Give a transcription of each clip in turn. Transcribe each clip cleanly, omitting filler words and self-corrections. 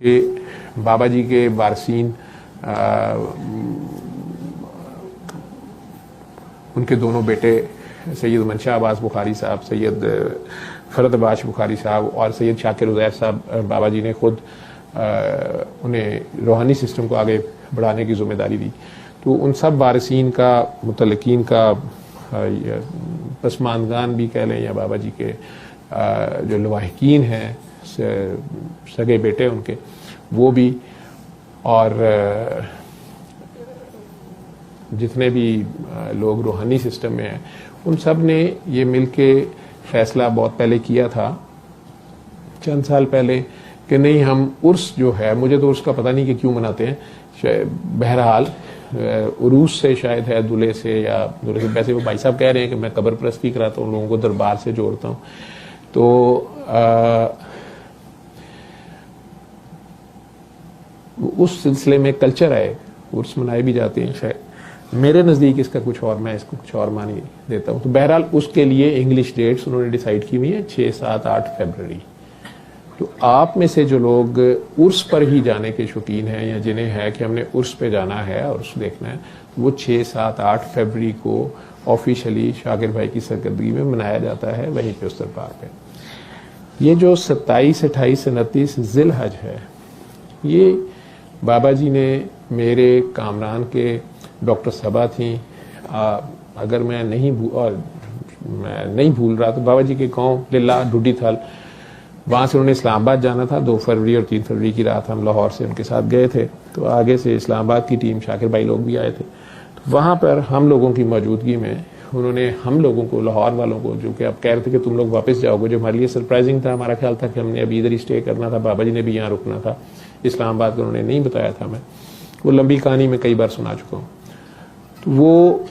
कि बाबा जी के वारसीन उनके दोनों बेटे सैयद मंशा अब्बास बुखारी साहब, सैयद फरद अब्बास बुखारी साहब और सैयद शाकिर उज़ैर साहब, बाबा जी ने खुद उन्हें रूहानी सिस्टम को आगे बढ़ाने की जिम्मेदारी दी। तो उन सब वारसीन का, मुतल्लिकीन का, पसमानदान भी कह लें या बाबा जी के जो लवाहिकीन हैं, सगे बेटे उनके, वो भी, और जितने भी लोग रूहानी सिस्टम में हैं, उन सब ने ये मिलके फैसला बहुत पहले किया था, चंद साल पहले, कि नहीं हम उर्स जो है, मुझे तो उर्स का पता नहीं कि क्यों मनाते हैं, बहरहाल उरूस से शायद है, दूल्हे से या दूल्हे से, वैसे वो भाई साहब कह रहे हैं कि मैं कब्र परस्ती कराता हूँ, लोगों को दरबार से जोड़ता हूँ। तो उस सिलसिले में कल्चर है, उर्स मनाए भी जाते हैं शायद, मेरे नज़दीक इसका कुछ और, मैं इसको कुछ और मानी देता हूँ। तो बहरहाल उसके लिए इंग्लिश डेट्स उन्होंने डिसाइड की हुई है, 6, 7, 8 फरवरी। तो आप में से जो लोग उर्स पर ही जाने के शौकीन हैं या जिन्हें है कि हमने उर्स पे जाना है और उर्स देखना है, तो वो 6, 7, 8 फरवरी को ऑफिशियली शाकिर भाई की सरकर्दगी में मनाया जाता है, वहीं पे उस दरबार पे। ये जो 27, 28, 29 जिलहज है, ये बाबा जी ने, मेरे कामरान के डॉक्टर सबा थी, अगर मैं नहीं भूल रहा तो बाबा जी के गांव लिल्ला ढूडी थल, वहां से उन्होंने इस्लामाबाद जाना था। 2 फरवरी और 3 फरवरी की रात हम लाहौर से उनके साथ गए थे। तो आगे से इस्लामाबाद की टीम, शाकिर भाई लोग भी आए थे। तो वहां पर हम लोगों की मौजूदगी में उन्होंने हम लोगों को, लाहौर वालों को, जो कि आप कह रहे थे कि तुम लोग वापस जाओगे, जो हमारे लिए सरप्राइजिंग था। हमारा ख्याल था कि हमने अभी इधर ही स्टे करना था, बाबा जी ने भी यहाँ रुकना था। इस्लामाबाद को उन्होंने नहीं बताया था, मैं वो लंबी कहानी में कई बार सुना चुका हूँ। तो वो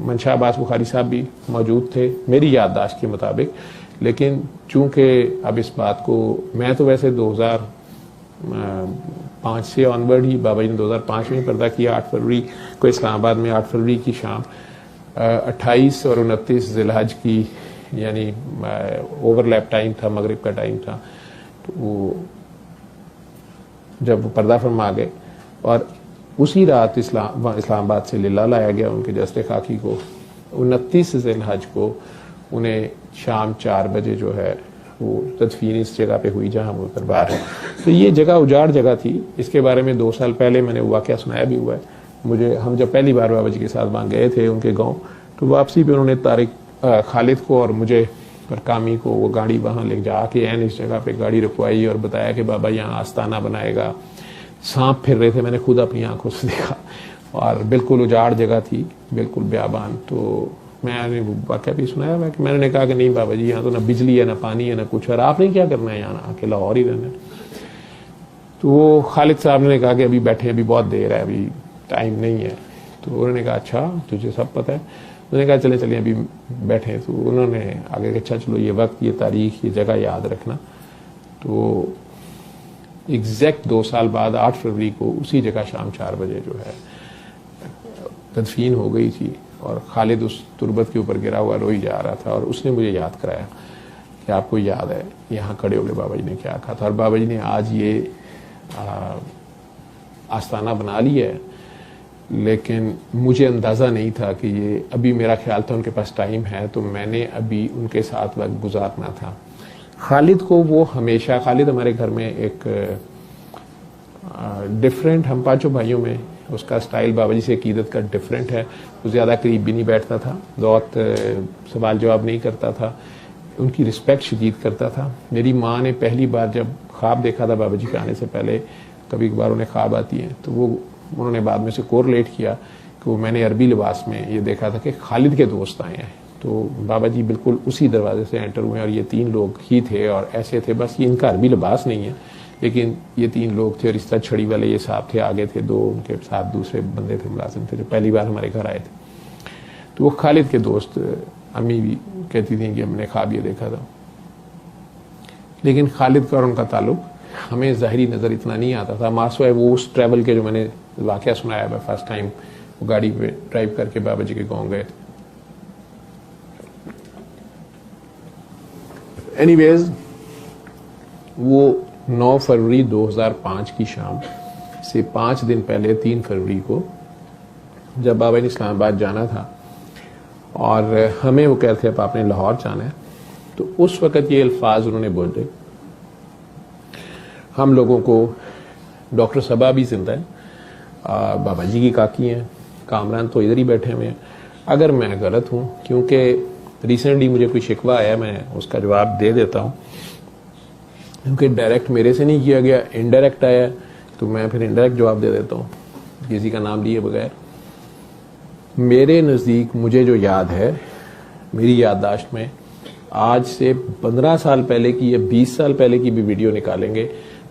मंशा अब्बास बुखारी साहब भी मौजूद थे मेरी याददाश्त के मुताबिक, लेकिन चूंकि अब इस बात को, मैं तो वैसे 2005 से ऑनवर्ड ही, बाबा जी ने 2005 में पर्दा किया, 8 फरवरी को इस्लामाबाद में, 8 फरवरी की शाम 28 और 29 जिलहज की, यानी ओवरलैप टाइम था, मगरिब का टाइम था। तो वो जब वो पर्दा फरमा गए और उसी रात इस्लामाबाद से लिल्ला लाया गया उनके जस्ते खाकी को, 29 जिलहज को उन्हें शाम 4 बजे जो है वो तदफीन इस जगह पे हुई जहां वो दरबार है। तो ये जगह उजाड़ जगह थी। इसके बारे में 2 साल पहले मैंने वाकया सुनाया भी हुआ है मुझे। हम जब पहली बार बाबा जी के साथ वहाँ गए थे उनके गाँव, तो वापसी पे उन्होंने तारिक खालिद को और मुझे और कामी को वो गाड़ी वहाँ ले जाके एन इस जगह पे गाड़ी रुकवाई और बताया कि बाबा यहाँ आस्ताना बनाएगा। सांप फिर रहे थे, मैंने खुद अपनी आंखों से देखा, और बिल्कुल उजाड़ जगह थी, बिल्कुल ब्याबान। तो मैंने वाकया भी सुनाया हुआ कि मैंने कहा कि नहीं बाबा जी, यहाँ तो ना बिजली है, ना पानी है, ना कुछ, और आपने क्या करना है यहाँ आके, लाहौर ही रहना है। तो वो खालिद साहब ने कहा कि अभी बैठे, अभी बहुत देर है, अभी टाइम नहीं है। तो उन्होंने कहा अच्छा, तुझे सब पता है। उन्होंने कहा चले चले अभी बैठे। तो उन्होंने आगे अच्छा चलो ये वक्त, ये तारीख, ये जगह याद रखना। तो एग्जैक्ट 2 साल बाद 8 फरवरी को उसी जगह शाम 4 बजे जो है तदफीन हो गई थी, और खालिद उस तुरबत के ऊपर गिरा हुआ रोई जा रहा था, और उसने मुझे याद कराया कि आपको याद है यहाँ खड़े होकर बाबा जी ने क्या कहा था। और बाबा जी ने आज ये आस्ताना बना लिया है, लेकिन मुझे अंदाज़ा नहीं था कि ये, अभी मेरा ख्याल था उनके पास टाइम है, तो मैंने अभी उनके साथ वक्त गुजारना था। खालिद को वो हमेशा, खालिद हमारे घर में एक डिफरेंट, हम 5 भाइयों में उसका स्टाइल बाबा जी से अकीदत का डिफरेंट है। वो ज़्यादा करीब भी नहीं बैठता था, बहुत सवाल जवाब नहीं करता था, उनकी रिस्पेक्ट शदीद करता था। मेरी माँ ने पहली बार जब ख्वाब देखा था बाबा जी के आने से पहले, कभी कभार उन्हें ख्वाब आती हैं, तो वो उन्होंने बाद में से कोरिलेट किया कि वो मैंने अरबी लिबास में ये देखा था कि खालिद के दोस्त आए हैं। तो बाबा जी बिल्कुल उसी दरवाजे से एंटर हुए, और ये 3 लोग ही थे, और ऐसे थे, बस ये इनका अरबी लिबास नहीं है, लेकिन ये 3 लोग थे, और इस तरह छड़ी वाले ये साहब थे, आगे थे 2, उनके साथ दूसरे बंदे थे, मुलाजिम थे, जो पहली बार हमारे घर आए थे। तो वो खालिद के दोस्त, अम्मी भी कहती थी कि हमने ख्वाब ये देखा था। लेकिन खालिद का और उनका ताल्लुक हमें ज़ाहिरी नज़र इतना नहीं आता था। मासवाए वो उस ट्रैवल के जो मैंने वाकया सुनाया है, फर्स्ट टाइम वो गाड़ी पे ड्राइव करके बाबा जी के गाँव गए थे। एनीवेज वो 9 फरवरी 2005 की शाम से 5 दिन पहले 3 फरवरी को जब बाबा ने इस्लामाबाद जाना था और हमें वो कहते थे अब आपने लाहौर जाना है, तो उस वक़्त ये अल्फाज उन्होंने बोले। हम लोगों को डॉक्टर सबा भी जिंदा है, बाबा जी की काकी हैं, कामरान तो इधर ही बैठे हुए हैं। अगर मैं गलत हूँ, क्योंकि रिसेंटली मुझे कोई शिकवा आया, मैं उसका जवाब दे देता हूँ, क्योंकि डायरेक्ट मेरे से नहीं किया गया, इनडायरेक्ट आया, तो मैं फिर इनडायरेक्ट जवाब दे देता हूँ किसी का नाम लिए बगैर। मेरे नज़दीक मुझे जो याद है, मेरी याददाश्त में, आज से 15 साल पहले की या 20 साल पहले की भी वीडियो निकालेंगे,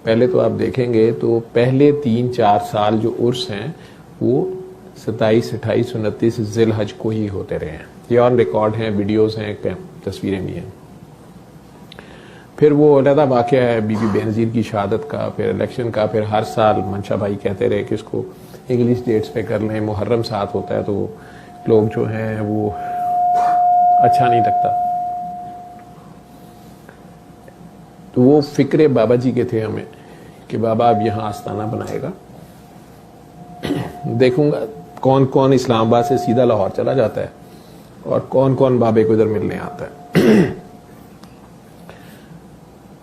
पहले तो आप देखेंगे तो पहले 3-4 साल जो उर्स हैं वो 27, 28, 29 ज़िलहज को ही होते रहे हैं। ये ऑन रिकॉर्ड हैं, वीडियोस हैं, तस्वीरें भी हैं। फिर वो अलग वाक़या है बीबी बेनज़ीर की शहादत का, फिर इलेक्शन का, फिर हर साल मंशा भाई कहते रहे कि इसको इंग्लिश डेट्स पे कर लें, मुहर्रम साथ होता है तो लोग जो हैं वो अच्छा नहीं लगता। तो वो फिक्रे बाबा जी के थे हमें कि बाबा अब यहाँ आस्थाना बनाएगा। देखूंगा कौन कौन इस्लामाबाद से सीधा लाहौर चला जाता है और कौन कौन बाबे को इधर मिलने आता है।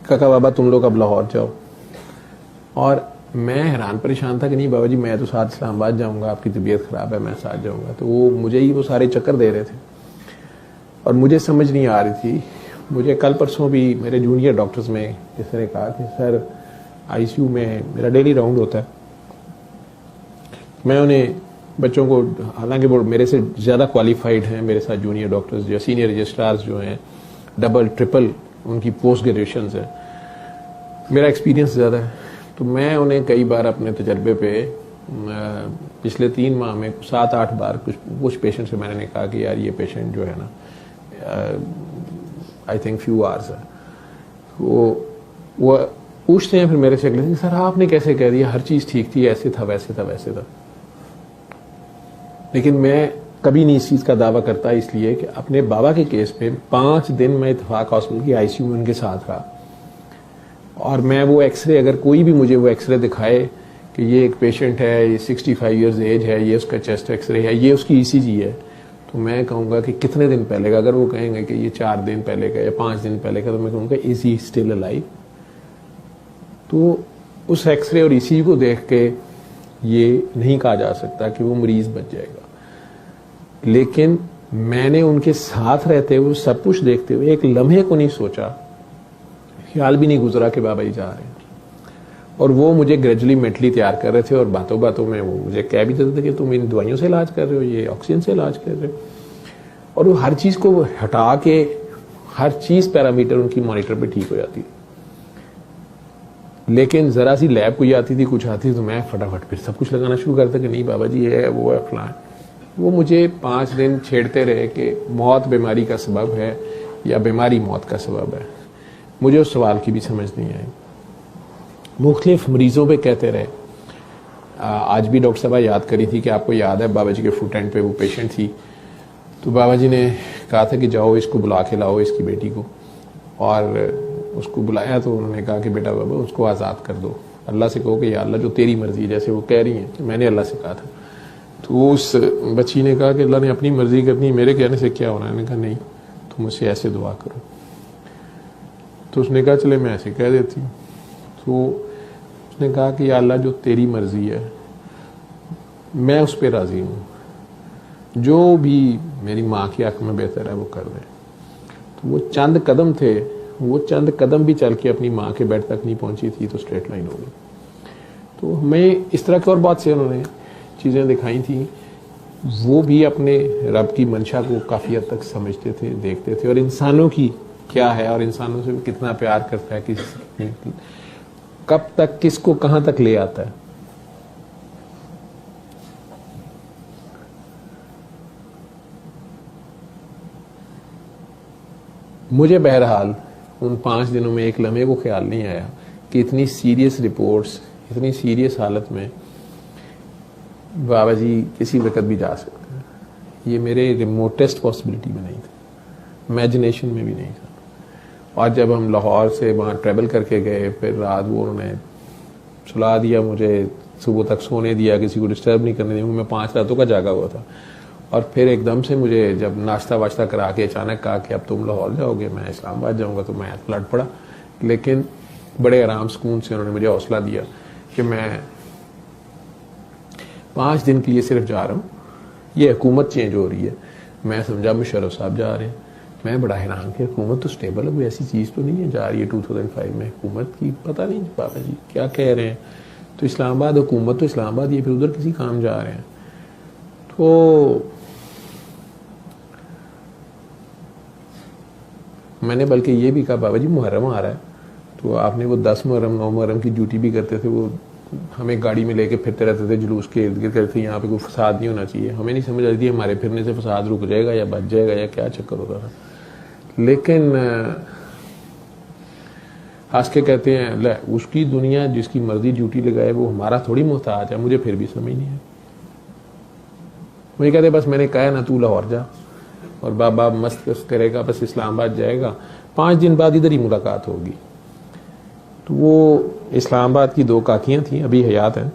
काका बाबा तुम लोग अब लाहौर जाओ, और मैं हैरान परेशान था कि नहीं बाबा जी मैं तो साथ इस्लामाबाद जाऊंगा, आपकी तबीयत खराब है मैं साथ जाऊंगा। तो वो मुझे ही वो सारे चक्कर दे रहे थे और मुझे समझ नहीं आ रही थी। मुझे कल परसों भी मेरे जूनियर डॉक्टर्स में किसी ने कहा कि सर आईसीयू में मेरा डेली राउंड होता है, मैं उन्हें बच्चों को, हालांकि वो मेरे से ज़्यादा क्वालिफाइड हैं, मेरे साथ जूनियर डॉक्टर्स जो सीनियर रजिस्ट्रार्स जो हैं, डबल ट्रिपल उनकी पोस्ट ग्रेजुएशन है, मेरा एक्सपीरियंस ज़्यादा है। तो मैं उन्हें कई बार अपने तजर्बे पे पिछले 3 माह में 7-8 बार कुछ पेशेंट से मैंने कहा कि यार ये पेशेंट जो है ना आई थिंक फ्यू आवर्स है, वो पूछते हैं फिर मेरे से अगले दिन सर आपने कैसे कह दिया, हर चीज़ ठीक थी, ऐसे था वैसे था वैसे था। लेकिन मैं कभी नहीं इस चीज़ का दावा करता, इसलिए कि अपने बाबा के केस में 5 दिन मैं इत्तेफाक हॉस्पिटल की आईसीयू में उनके साथ रहा, और मैं वो एक्सरे, अगर कोई भी मुझे वो एक्सरे दिखाए कि ये एक पेशेंट है, ये 65 ईयर्स एज है, ये उसका चेस्ट एक्सरे है, ये उसकी ईसीजी है, तो मैं कहूँगा कि कितने दिन पहले का। अगर वो कहेंगे कि ये 4 दिन पहले का या 5 दिन पहले का, तो मैं कहूँगा इज ही स्टिल अलाइव। तो उस एक्सरे और ईसीजी को देख के ये नहीं कहा जा सकता कि वो मरीज बच जाएगा, लेकिन मैंने उनके साथ रहते हुए, सब कुछ देखते हुए, एक लम्हे को नहीं सोचा, ख्याल भी नहीं गुजरा कि बाबा जी जा रहे हैं। और वो मुझे ग्रेजुअली मेंटली तैयार कर रहे थे, और बातों बातों में वो मुझे कह भी देते थे कि तुम इन दवाइयों से इलाज कर रहे हो, ये ऑक्सीजन से इलाज कर रहे हो, और वो हर चीज़ को हटा के हर चीज़ पैरामीटर उनकी मॉनिटर पे ठीक हो जाती थी। लेकिन ज़रा सी लैब कोई आती थी, कुछ आती थी, तो मैं फटाफट फिर सब कुछ लगाना शुरू करता कि नहीं बाबा जी ये है वो है फलां। वो मुझे 5 दिन छेड़ते रहे कि मौत बीमारी का सबब है या बीमारी मौत का सबब है। मुझे उस सवाल की भी समझ नहीं आई। मुख्तलिफ मरीजों पे कहते रहे। आज भी डॉक्टर साहबा याद करी थी कि आपको याद है बाबा जी के फुट एंड पे वो पेशेंट थी, तो बाबा जी ने कहा था कि जाओ इसको बुला के लाओ, इसकी बेटी को, और उसको बुलाया तो उन्होंने कहा कि बेटा बाबा उसको आज़ाद कर दो, अल्लाह से कहो कि या अल्लाह जो तेरी मर्जी, जैसे वो कह रही हैं मैंने अल्लाह से कहा था। तो उस बच्ची ने कहा कि अल्लाह ने अपनी मर्जी करनी, मेरे कहने से क्या होना है। मैंने कहा नहीं, तुम मुझसे ऐसे दुआ करो। तो उसने कहा चले मैं ऐसे कह देती हूँ। तो उसने कहा कि या अल्लाह जो तेरी मर्जी है मैं उस पर राज़ी हूँ, जो भी मेरी माँ की हक़ में बेहतर है वो कर दे। तो वो चंद कदम थे, वो चंद कदम भी चल के अपनी माँ के बेड तक नहीं पहुँची थी तो स्ट्रेट लाइन हो गई। तो हमें इस तरह की और बहुत से उन्होंने चीज़ें दिखाई थी। वो भी अपने रब की मंशा को काफ़ी हद तक समझते थे, देखते थे, और इंसानों की क्या है और इंसानों से कितना प्यार करता है, किस कब तक किसको कहाँ तक ले आता है। मुझे बहरहाल उन 5 दिनों में एक लम्हे को ख्याल नहीं आया कि इतनी सीरियस रिपोर्ट्स, इतनी सीरियस हालत में बाबा जी किसी वक्त भी जा सकते हैं। ये मेरे रिमोटेस्ट पॉसिबिलिटी में नहीं था, इमेजिनेशन में भी नहीं था। और जब हम लाहौर से वहाँ ट्रेवल करके गए, फिर रात वो उन्होंने सुला दिया मुझे, सुबह तक सोने दिया, किसी को डिस्टर्ब नहीं करने दिया। मैं 5 रातों का जागा हुआ था। और फिर एकदम से मुझे जब नाश्ता वाश्ता करा के अचानक कहा कि अब तुम लाहौर जाओगे, मैं इस्लामाबाद जाऊँगा, तो मैं लड़ पड़ा। लेकिन बड़े आराम सुकून से उन्होंने मुझे हौसला दिया कि मैं 5 दिन के लिए सिर्फ जा रहा हूँ, ये हुकूमत चेंज हो रही है। मैं समझा मुशर्रफ साहब जा रहे हैं। मैं बड़ा हैरान कि हुकूमत तो स्टेबल है, कोई ऐसी चीज़ तो नहीं है जा रही है 2005 में हुकूमत की, पता नहीं बाबा जी क्या कह रहे हैं। तो इस्लामाबाद हुकूमत तो इस्लामाबाद, ये फिर उधर किसी काम जा रहे हैं। तो मैंने बल्कि ये भी कहा बाबा जी मुहर्रम आ रहा है, तो आपने वो 10 मुहर्रम 9 मुहर्रम की ड्यूटी भी करते थे, वो हमें गाड़ी में लेके फिरते रहते थे, जुलूस के इर्द गिर्द करते थे, यहाँ पे कोई फसाद नहीं होना चाहिए। हमें नहीं समझ आती थी हमारे फिरने से फसाद रुक जाएगा या बच जाएगा या क्या चक्कर होता था। लेकिन हंस के कहते हैं ले उसकी दुनिया जिसकी मर्जी ड्यूटी लगाए, वो हमारा थोड़ी मोहताज है। मुझे फिर भी समझ नहीं है। मुझे कहते बस मैंने कहा ना तू लाहौर जा, और बाबा मस्त करेगा, बस इस्लामाबाद जाएगा, 5 दिन बाद इधर ही मुलाकात होगी। तो वो इस्लामाबाद की 2 काकियां थी, अभी हयात हैं।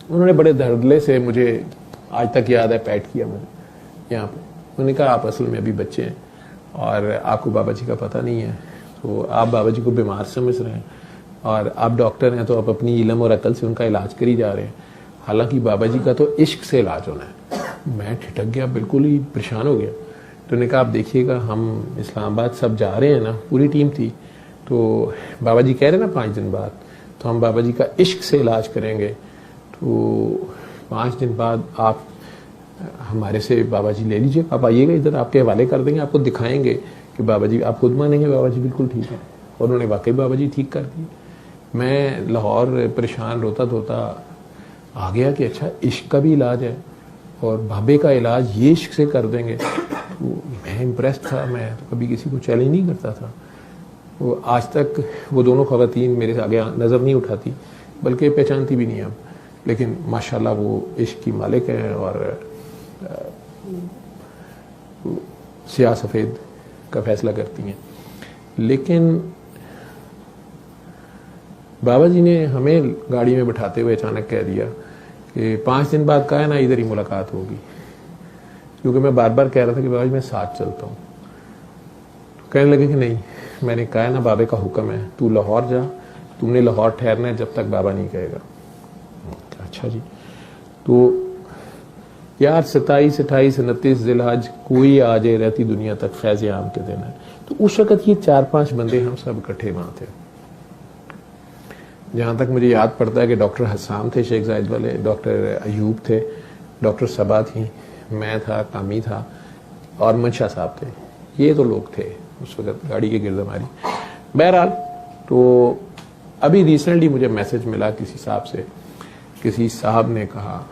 उन्होंने बड़े धड़ल्ले से मुझे आज तक याद है पैट किया मुझे यहाँ पे। उन्होंने कहा आप असल में अभी बच्चे हैं और आपको बाबा जी का पता नहीं है, तो आप बाबा जी को बीमार समझ रहे हैं, और आप डॉक्टर हैं तो आप अपनी इल्म और अकल से उनका इलाज करी जा रहे हैं। हालांकि बाबा जी का तो इश्क से इलाज होना है। मैं ठिठक गया, बिल्कुल ही परेशान हो गया। तो उन्होंने कहा आप देखिएगा हम इस्लामाबाद सब जा रहे हैं ना, पूरी टीम थी, तो बाबा जी कह रहे हैं ना 5 दिन बाद, तो हम बाबा जी का इश्क से इलाज करेंगे। तो 5 दिन बाद आप हमारे से बाबा जी ले लीजिए, आप आइएगा इधर, आपके हवाले कर देंगे, आपको दिखाएंगे कि बाबा जी, आप खुद मानेंगे बाबा जी बिल्कुल ठीक है। और उन्होंने वाकई बाबा जी ठीक कर दिए। मैं लाहौर परेशान रोता धोता आ गया कि अच्छा इश्क का भी इलाज है और बाबे का इलाज ये इश्क से कर देंगे। तो मैं इम्प्रेस था, मैं तो कभी किसी को चैलेंज नहीं करता था। वो आज तक वो दोनों ख़वातीन मेरे से आगे नज़र नहीं उठाती, बल्कि पहचानती भी नहीं अब, लेकिन माशाल्लाह वो इश्क की मालिक हैं और स्याह सफ़ेद का फैसला करती हैं। लेकिन बाबा जी ने हमें गाड़ी में बिठाते हुए अचानक कह दिया कि 5 दिन बाद कहा है ना इधर ही मुलाकात होगी, क्योंकि मैं बार बार कह रहा था कि बाबा जी मैं साथ चलता हूँ। तो कहने लगे कि नहीं, मैंने कहा है ना बाबे का हुक्म है, तू लाहौर जा, तुमने लाहौर ठहरना है जब तक बाबा नहीं कहेगा। अच्छा जी। तो यार 27, 28, 29 ज़िलहज कोई आ जाए रहती दुनिया तक फैज़ आम के दिन है। तो उस वक़्त ये 4-5 बंदे हम सब इकट्ठे वहाँ थे। जहाँ तक मुझे याद पड़ता है कि डॉक्टर हसाम थे शेख जायद वाले, डॉक्टर अयूब थे, डॉक्टर सबा थी, मैं था, कामी था और मंशा साहब थे। ये तो लोग थे उस वक़्त गाड़ी के गिरद हमारी। बहरहाल तो अभी रिसेंटली मुझे मैसेज मिला किसी साहब से, किसी साहब ने कहा,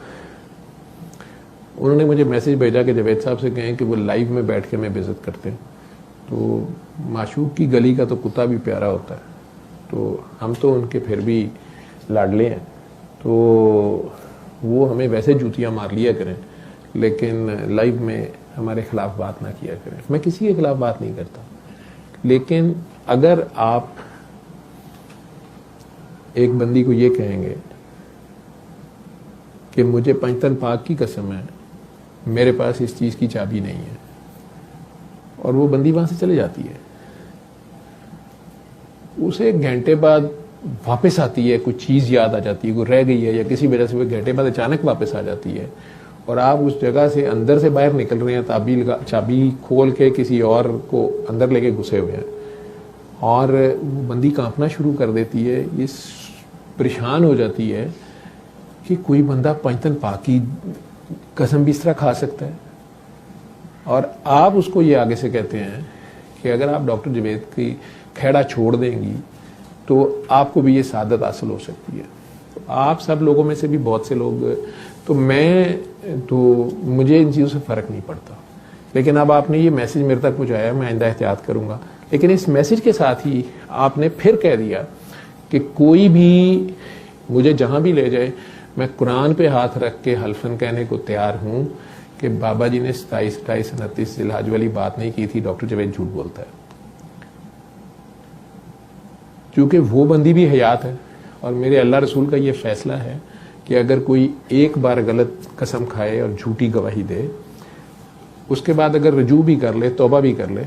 उन्होंने मुझे मैसेज भेजा कि जावेद साहब से कहें कि वो लाइव में बैठ के मैं विजिट करते हैं। तो माशूक की गली का तो कुत्ता भी प्यारा होता है, तो हम तो उनके फिर भी लाडले हैं, तो वो हमें वैसे जूतियाँ मार लिया करें, लेकिन लाइव में हमारे खिलाफ बात ना किया करें। मैं किसी के खिलाफ बात नहीं करता, लेकिन अगर आप एक बंदी को ये कहेंगे कि मुझे पंचतन पाक की कसम है मेरे पास इस चीज़ की चाबी नहीं है, और वो बंदी वहाँ से चले जाती है, उसे 1 घंटे बाद वापस आती है, कुछ चीज़ याद आ जाती है, कोई रह गई है या किसी वजह से वो 1 घंटे बाद अचानक वापस आ जाती है, और आप उस जगह से अंदर से बाहर निकल रहे हैं, चाबी खोल के किसी और को अंदर लेके घुसे हुए हैं, और वो बंदी कांपना शुरू कर देती है, इस परेशान हो जाती है कि कोई बंदा पंचतन पाक की कसम भी इस तरह खा सकता है। और आप उसको ये आगे से कहते हैं कि अगर आप डॉक्टर जावेद की खेड़ा छोड़ देंगी तो आपको भी ये सादत हासिल हो सकती है। तो आप सब लोगों में से भी बहुत से लोग, तो मुझे इन चीज़ों से फ़र्क नहीं पड़ता, लेकिन अब आपने ये मैसेज मेरे तक पहुँचाया, मैं आइंदा एहतियात करूँगा। लेकिन इस मैसेज के साथ ही आपने फिर कह दिया कि कोई भी मुझे जहाँ भी ले जाए, मैं कुरान पे हाथ रख के हल्फन कहने को तैयार हूँ कि बाबा जी ने 27, 28, 29 ज़िलहज वाली बात नहीं की थी, डॉक्टर जावेद झूठ बोलता है। चूँकि वो बंदी भी हयात है और मेरे अल्लाह रसूल का ये फैसला है कि अगर कोई एक बार गलत कसम खाए और झूठी गवाही दे, उसके बाद अगर रजू भी कर ले, तौबा भी कर ले,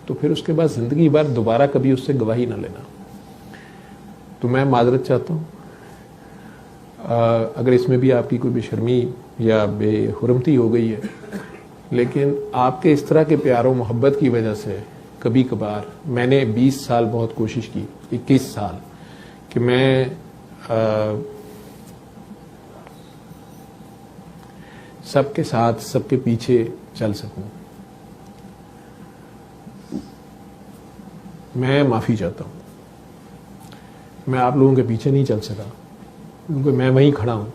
तो फिर उसके बाद ज़िंदगी भर दोबारा कभी उससे गवाही ना लेना। तो मैं माजरत चाहता हूँ अगर इसमें भी आपकी कोई बेशर्मी या बेहुरमती हो गई है, लेकिन आपके इस तरह के प्यार और मोहब्बत की वजह से कभी कभार मैंने 20 साल बहुत कोशिश की, 21 साल, कि मैं सबके साथ सबके पीछे चल सकूं। मैं माफ़ी चाहता हूं, मैं आप लोगों के पीछे नहीं चल सका क्योंकि मैं वहीं खड़ा हूं,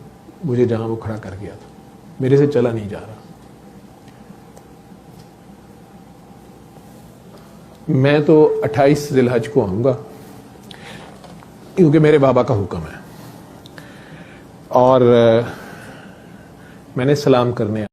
मुझे जहां वो खड़ा कर गया था, मेरे से चला नहीं जा रहा। मैं तो 28 ज़िलहज को आऊंगा क्योंकि मेरे बाबा का हुक्म है और मैंने सलाम करने